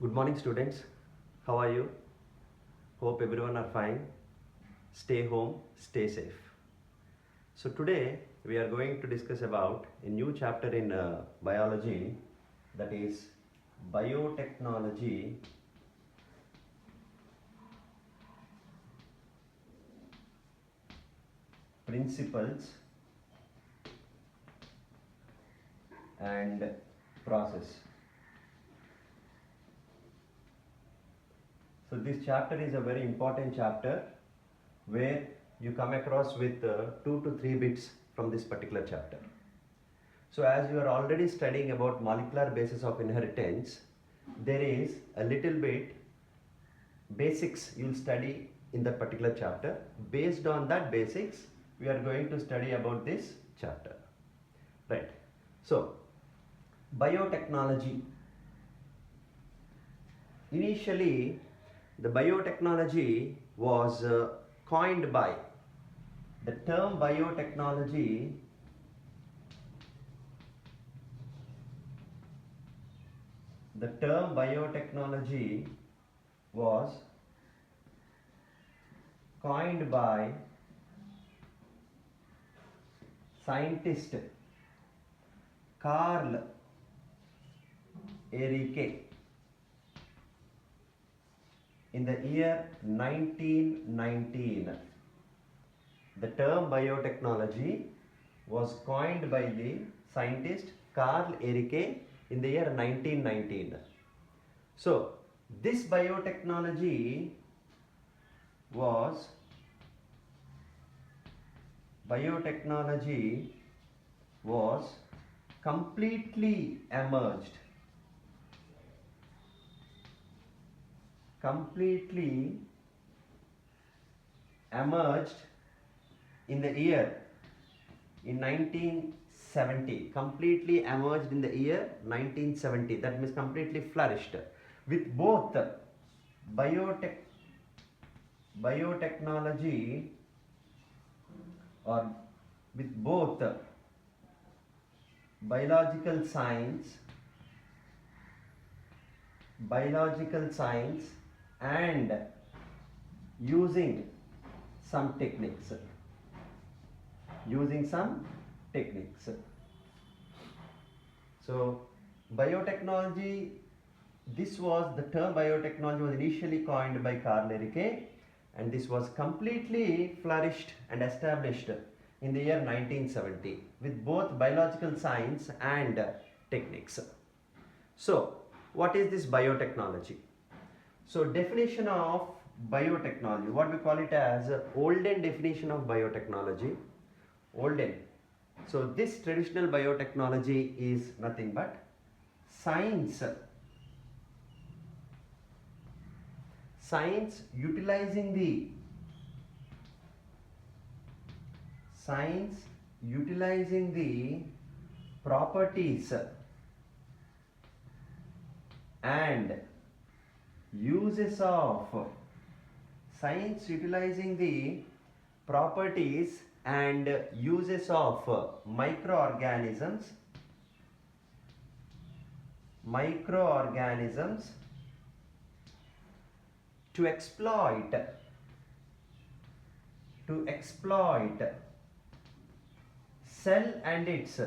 Good morning, students. How are you? Hope everyone are fine. Stay home, stay safe. So today we are going to discuss about a new chapter in biology, that is biotechnology principles and process. So this chapter is a very important chapter where you come across with 2 to 3 bits from this particular chapter. So as you are already studying about molecular basis of inheritance, there is a little bit basics you'll study in that particular chapter. Based on that basics, we are going to study about this chapter. Right. So, biotechnology. Initially, the biotechnology was coined by the term biotechnology was coined by scientist Carl Ehrlich in the year 1919. The term biotechnology was coined by the scientist Carl Ehrlich in the year 1919. So, this biotechnology was completely emerged in the year in 1970, completely emerged in the year 1970. That means completely flourished with both biotechnology or with both biological science and using some techniques. So biotechnology, the term biotechnology was initially coined by Carl Ehrlich, and this was completely flourished and established in the year 1970 with both biological science and techniques. So what is this biotechnology? So definition of biotechnology, what we call it as olden definition of biotechnology. Olden. So this traditional biotechnology is nothing but science utilizing the properties and uses of microorganisms to exploit cell and its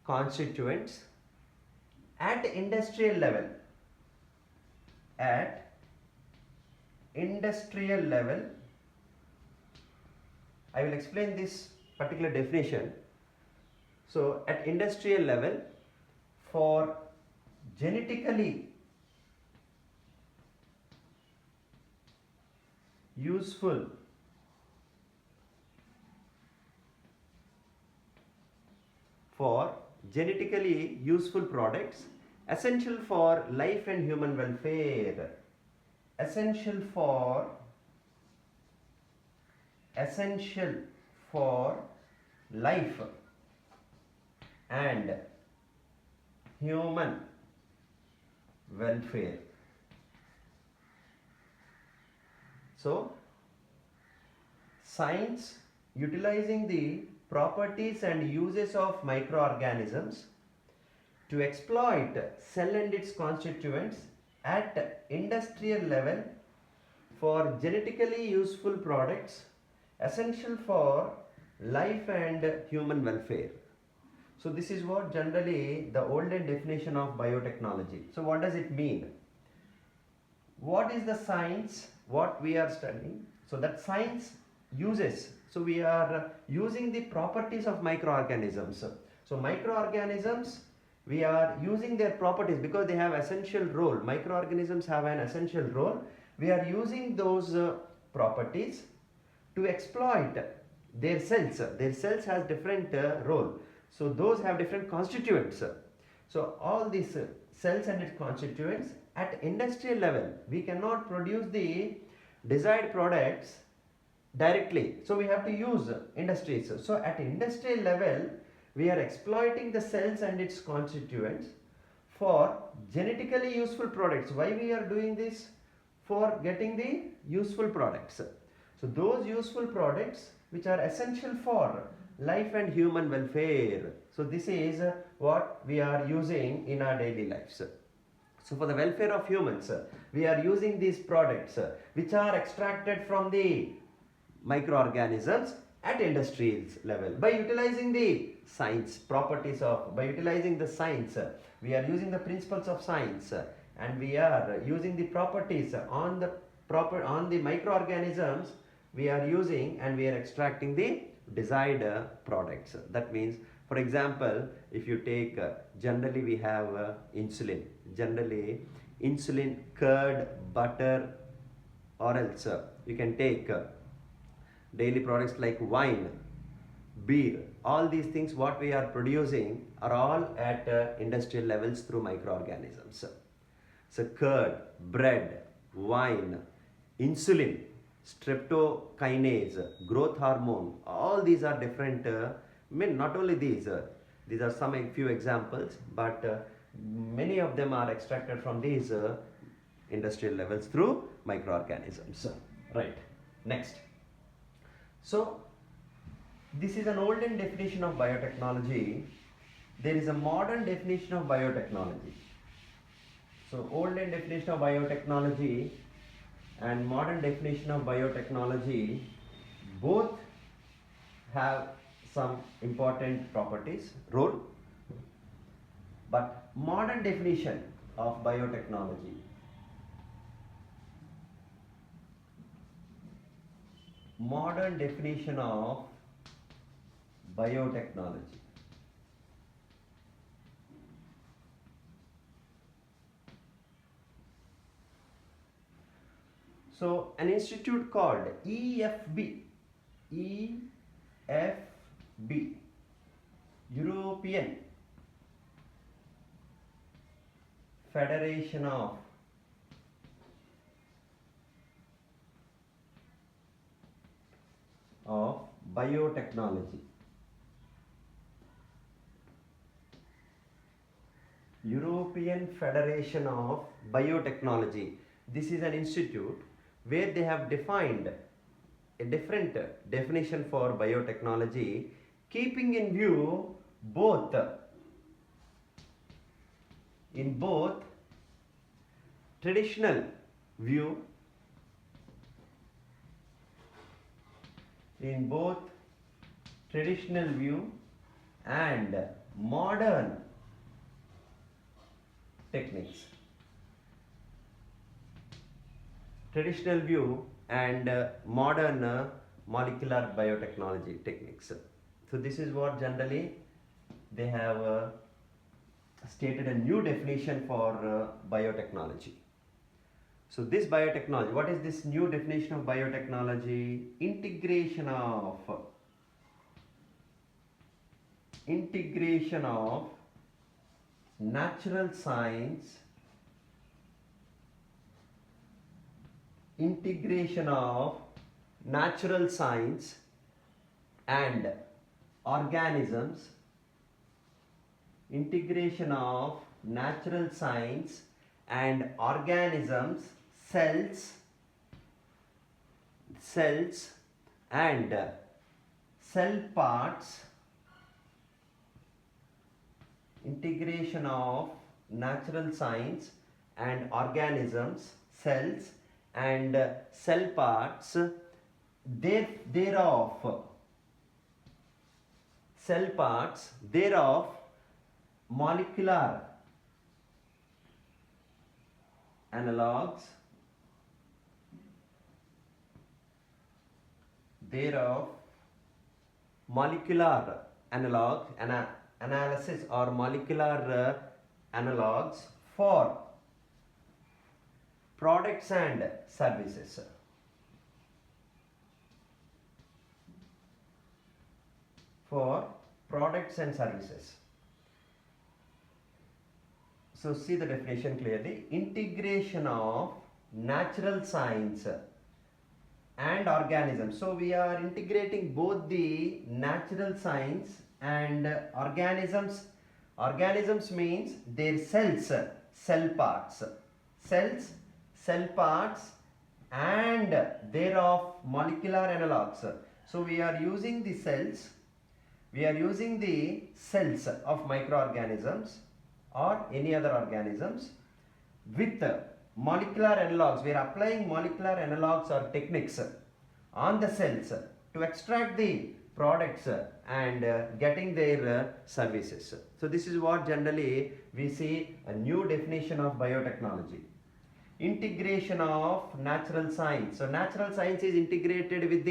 constituents at industrial level. I will explain this particular definition. So at industrial level, for genetically useful products essential for life and human welfare, essential for life and human welfare. So, science utilizing the properties and uses of microorganisms to exploit cell and its constituents at industrial level for genetically useful products essential for life and human welfare. So this is what generally the olden definition of biotechnology. So what does it mean? What is the science what we are studying? So that science uses, so we are using the properties of microorganisms. So microorganisms, we are using their properties because they have essential role. Microorganisms have an essential role. We are using those properties to exploit their cells. Their cells has different role. So those have different constituents. So all these cells and its constituents at industrial level, we cannot produce the desired products directly. So we have to use industries. So at industrial level, we are exploiting the cells and its constituents for genetically useful products. Why we are doing this? For getting the useful products. So those useful products which are essential for life and human welfare. So this is what we are using in our daily lives. So for the welfare of humans, we are using these products which are extracted from the microorganisms at industrial level. By utilizing the science properties of, by utilizing the science, we are using the principles of science and we are using the properties on the microorganisms we are using, and we are extracting the desired products. That means, for example, if you take generally we have insulin. Generally insulin, curd, butter, or else you can take daily products like wine, beer. All these things what we are producing are all at industrial levels through microorganisms. So curd, bread, wine, insulin, streptokinase, growth hormone, all these are different. Not only these are some few examples, but many of them are extracted from these industrial levels through microorganisms. Right. Next. So this is an olden definition of biotechnology. There is a modern definition of biotechnology. So olden definition of biotechnology and modern definition of biotechnology both have some important properties, role. But modern definition of biotechnology. Modern definition of biotechnology. So an institute called EFB, European Federation of Biotechnology. European Federation of Biotechnology. This is an institute where they have defined a different definition for biotechnology, keeping in view both traditional view, and modern techniques. Traditional view and modern molecular biotechnology techniques. So this is what generally they have stated a new definition for biotechnology. So this biotechnology, what is this new definition of biotechnology? Integration of natural science, and organisms, cells and cell parts, integration of natural science and organisms, cells and cell parts, thereof, cell parts, thereof molecular analogues, thereof molecular analysis or molecular analogues for products and services. For products and services. So see the definition clearly. Integration of natural science and organisms. So we are integrating both the natural science and organisms. Organisms means their cells, cell parts, cells, cell parts and thereof molecular analogues. So we are using the cells, we are using the cells of microorganisms or any other organisms with molecular analogues. We are applying molecular analogues or techniques on the cells to extract the products and getting their services. So this is what generally we see a new definition of biotechnology. Integration of natural science. So natural science is integrated with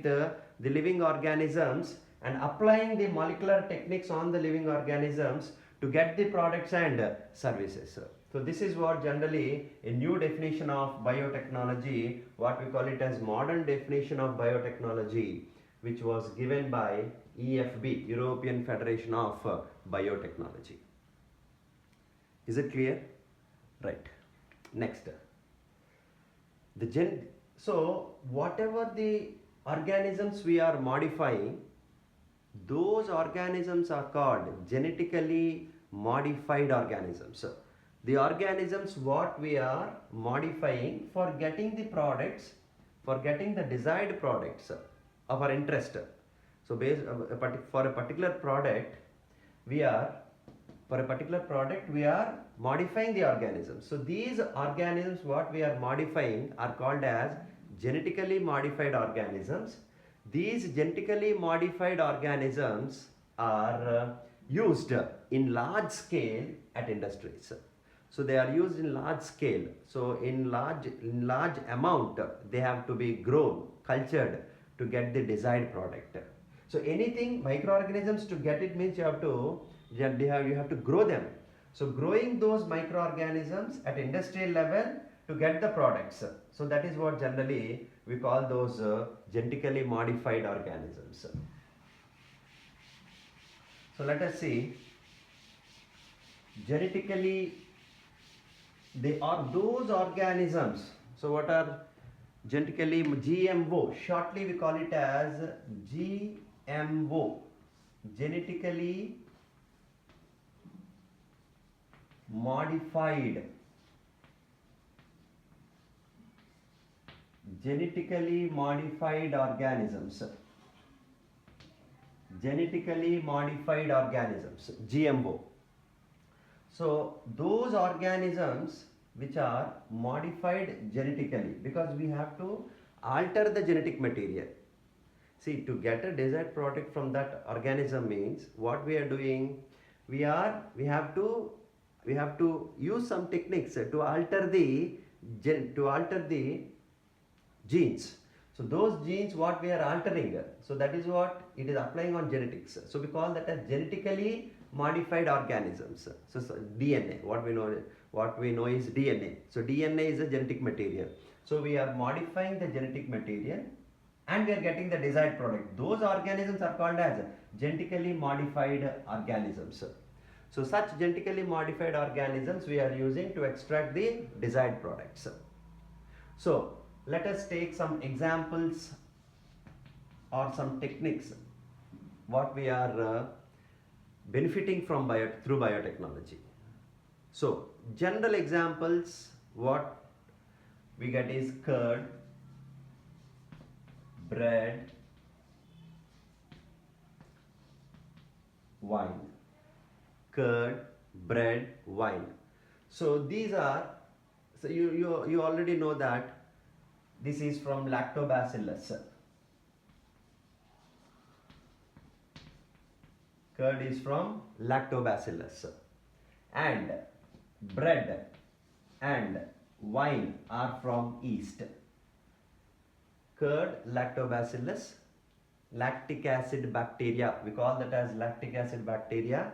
the living organisms and applying the molecular techniques on the living organisms to get the products and services. So this is what generally a new definition of biotechnology, what we call it as modern definition of biotechnology, which was given by EFB, European Federation of Biotechnology. Is it clear? Right. Next. So whatever the organisms we are modifying, those organisms are called genetically modified organisms. The organisms what we are modifying for getting the products, for getting the desired products of our interest. So for a particular product, we are modifying the organisms. So these organisms what we are modifying are called as genetically modified organisms. These genetically modified organisms are used in large scale at industries. So they are used in large scale. So in large amount they have to be grown, cultured to get the desired product. So anything microorganisms, to get it means you have to grow them. So growing those microorganisms at industrial level to get the products. So that is what generally we call those genetically modified organisms. So let us see. Genetically, they are those organisms. So what are genetically GMO? Shortly we call it as GMO. Genetically modified. Genetically modified organisms. Genetically modified organisms, GMO. So those organisms which are modified genetically, because we have to alter the genetic material. See, to get a desired product from that organism means what we are doing, we have to use some techniques to alter the genes. So those genes what we are altering, so that is what it is applying on genetics. So we call that as genetically modified organisms. So DNA, what we know is DNA. So DNA is a genetic material. So we are modifying the genetic material and we are getting the desired product. Those organisms are called as genetically modified organisms. So such genetically modified organisms we are using to extract the desired products. So let us take some examples or some techniques what we are benefiting from through biotechnology. So general examples what we get is curd, bread, wine. Curd, bread, wine. So these are, so you already know that this is from lactobacillus. Curd is from lactobacillus. And bread and wine are from yeast. Curd, lactobacillus, lactic acid bacteria, we call that as lactic acid bacteria.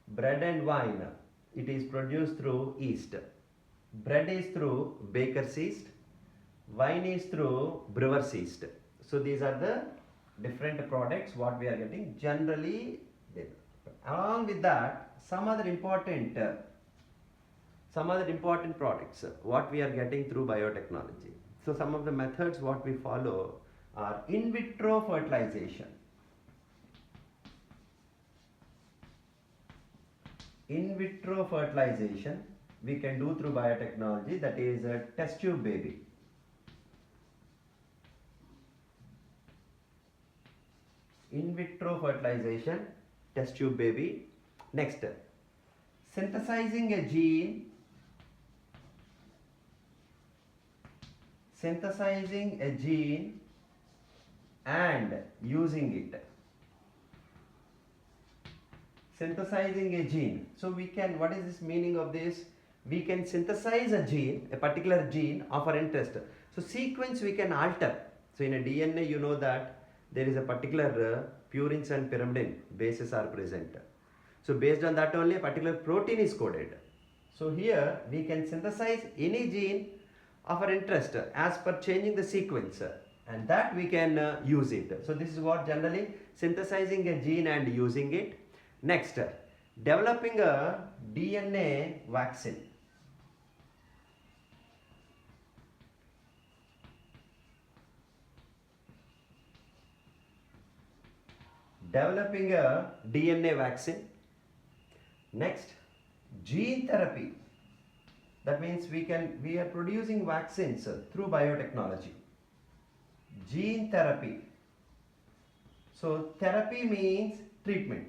Bread and wine, it is produced through yeast. Bread is through baker's yeast, wine is through brewer's yeast. So these are the different products what we are getting generally. Along with that, some other important products what we are getting through biotechnology. So some of the methods what we follow are in vitro fertilization. In vitro fertilization we can do through biotechnology, that is a test tube baby. In vitro fertilization, test tube baby. Next, synthesizing a gene. Synthesizing a gene and using it. Synthesizing a gene. So we can, what is this meaning of this? We can synthesize a gene, a particular gene of our interest. So sequence we can alter. So in a DNA you know that there is a particular purines and pyrimidine bases are present. So based on that only a particular protein is coded. So here we can synthesize any gene of our interest as per changing the sequence, and that we can use it. So this is what generally synthesizing a gene and using it. Next, developing a DNA vaccine. Developing a DNA vaccine. Next, gene therapy. That means we are producing vaccines through biotechnology. Gene therapy. So therapy means treatment.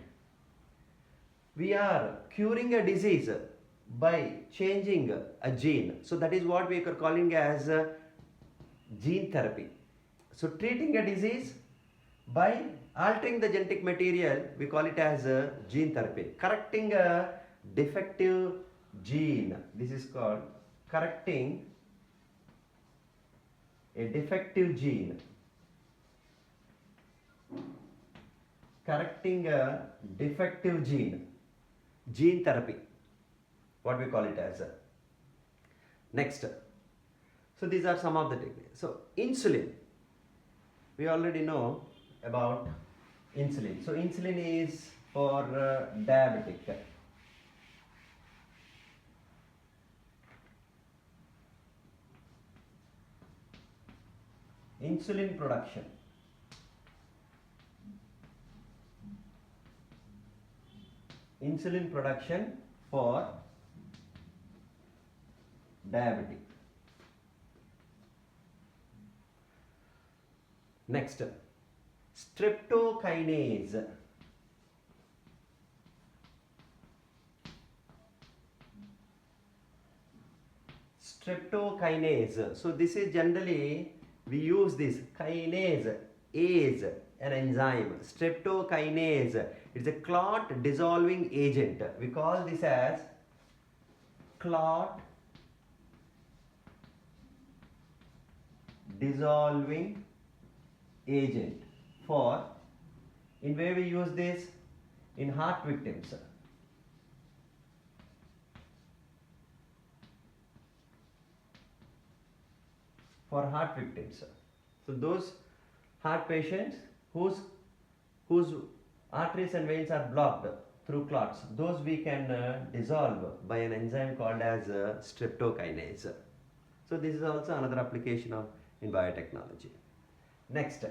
We are curing a disease by changing a gene. So that is what we are calling as gene therapy. So treating a disease by altering the genetic material, we call it as gene therapy. Correcting a defective gene, this is called correcting a defective gene. Correcting a defective gene. Gene therapy, what we call it as. Next, so these are some of the techniques. So insulin, we already know about insulin. So insulin is for diabetic. Insulin production. Insulin production for diabetic. Next, streptokinase. Streptokinase. So this is generally we use this kinase, ase, an enzyme. Streptokinase. It's a clot dissolving agent. We call this as clot dissolving agent. For, in where we use this? In heart victims. For heart victims. So those heart patients whose arteries and veins are blocked through clots, those we can dissolve by an enzyme called as streptokinase. So this is also another application of in biotechnology. Next,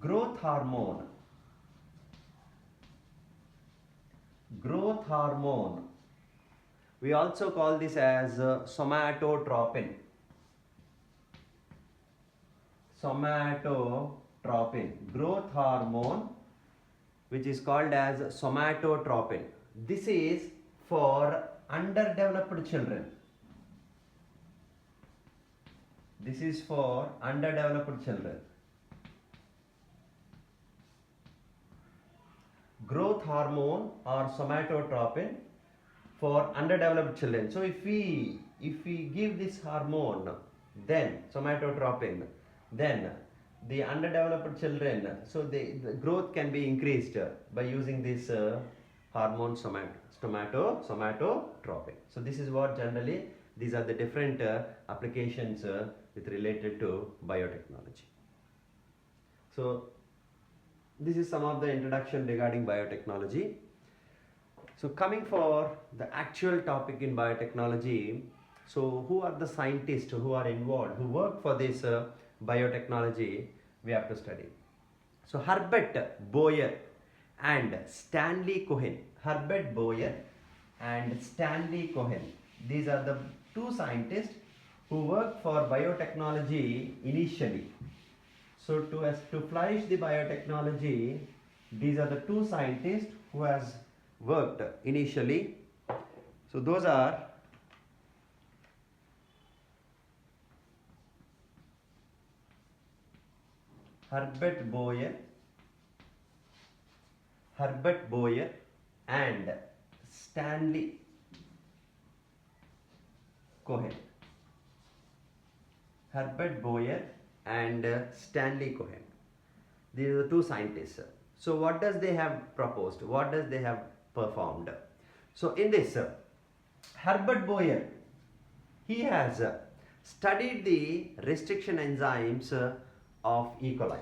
growth hormone. Growth hormone. We also call this as somatotropin. somatotropin, growth hormone, which is called as somatotropin. This is for underdeveloped children. This is for underdeveloped children. Growth hormone or somatotropin for underdeveloped children. So if we give this hormone, then somatotropin, then the underdeveloped children, so the growth can be increased by using this hormone somatotropin. So this is what generally, these are the different applications with related to biotechnology. So this is some of the introduction regarding biotechnology. So coming for the actual topic in biotechnology, so who are the scientists who are involved, who work for this biotechnology, we have to study. So Herbert Boyer and Stanley Cohen. Herbert Boyer and Stanley Cohen. These are the two scientists who worked for biotechnology initially. So to flourish the biotechnology, these are the two scientists who has worked initially. So those are Herbert Boyer and Stanley Cohen. Herbert Boyer and Stanley Cohen. These are the two scientists. So what does they have proposed? What does they have performed? So in this, Herbert Boyer, he has studied the restriction enzymes of E. coli.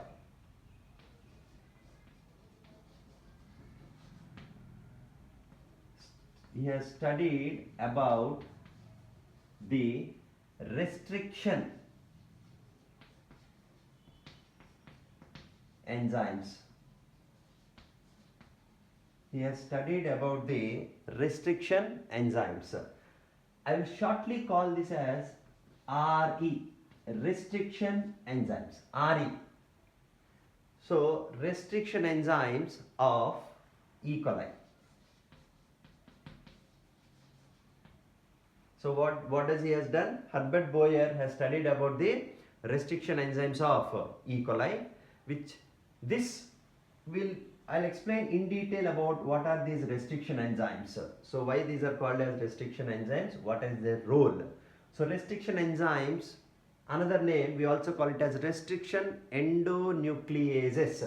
He has studied about the restriction enzymes. He has studied about the restriction enzymes. I will shortly call this as RE, restriction enzymes, RE. So restriction enzymes of E. coli. So what does he has done? Herbert Boyer has studied about the restriction enzymes of E. coli, which this will, I'll explain in detail about what are these restriction enzymes. So why these are called as restriction enzymes, what is their role. So restriction enzymes, another name we also call it as restriction endonucleases.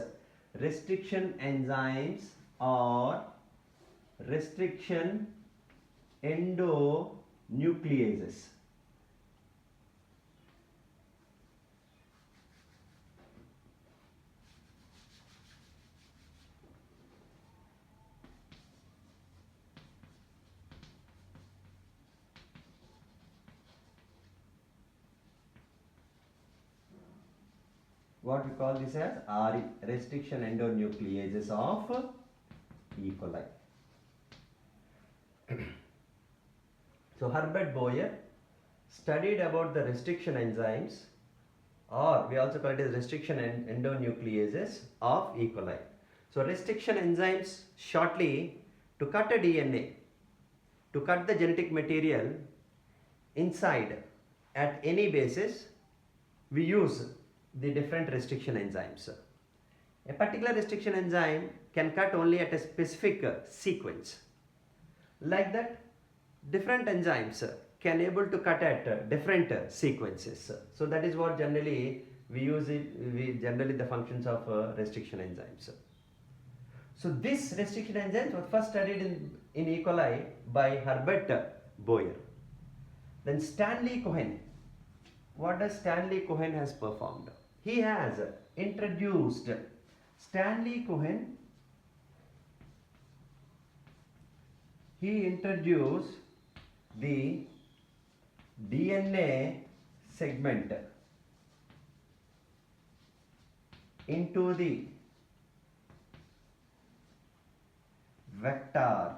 Restriction enzymes or restriction endonucleases. What we call this as RE, restriction endonucleases of E. coli. So Herbert Boyer studied about the restriction enzymes, or we also call it as restriction endonucleases of E. coli. So restriction enzymes, shortly, to cut a DNA, to cut the genetic material inside at any basis, we use the different restriction enzymes. A particular restriction enzyme can cut only at a specific sequence. Like that, different enzymes can able to cut at different sequences. So that is what generally we use it, generally the functions of restriction enzymes. So this restriction enzymes was first studied in E. coli by Herbert Boyer. Then Stanley Cohen. What does Stanley Cohen has performed? He has introduced, Stanley Cohen, he introduced the DNA segment into the vector.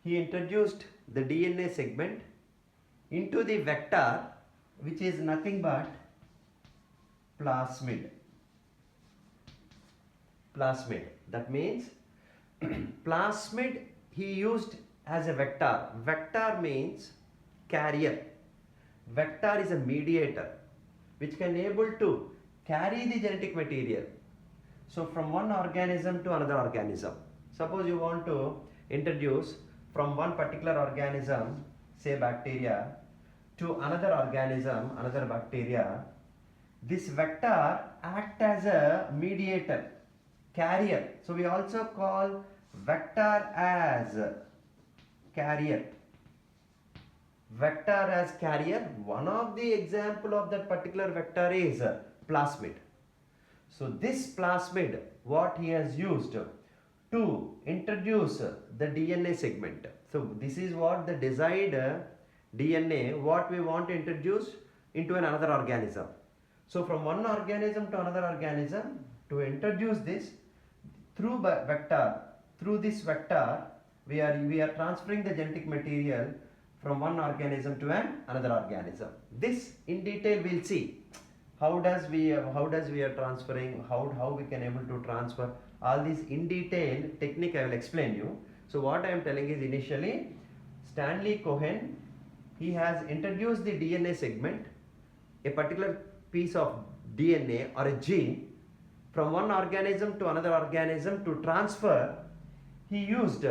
He introduced the DNA segment into the vector, which is nothing but plasmid. Plasmid. That means plasmid he used as a vector. Vector means carrier. Vector is a mediator which can able to carry the genetic material. So from one organism to another organism. Suppose you want to introduce from one particular organism, say bacteria, to another organism, another bacteria. This vector act as a mediator, carrier. So we also call vector as carrier. Vector as carrier. One of the example of that particular vector is plasmid. So this plasmid, what he has used to introduce the DNA segment. So this is what the desired DNA, what we want to introduce into another organism. So from one organism to another organism, to introduce this through vector, through this vector, we are transferring the genetic material from one organism to another organism. This in detail we'll see. How does we are transferring, how we can able to transfer all these in detail technique I will explain you. So what I am telling is initially Stanley Cohen, he has introduced the DNA segment, a particular piece of DNA or a gene from one organism to another organism to transfer. He used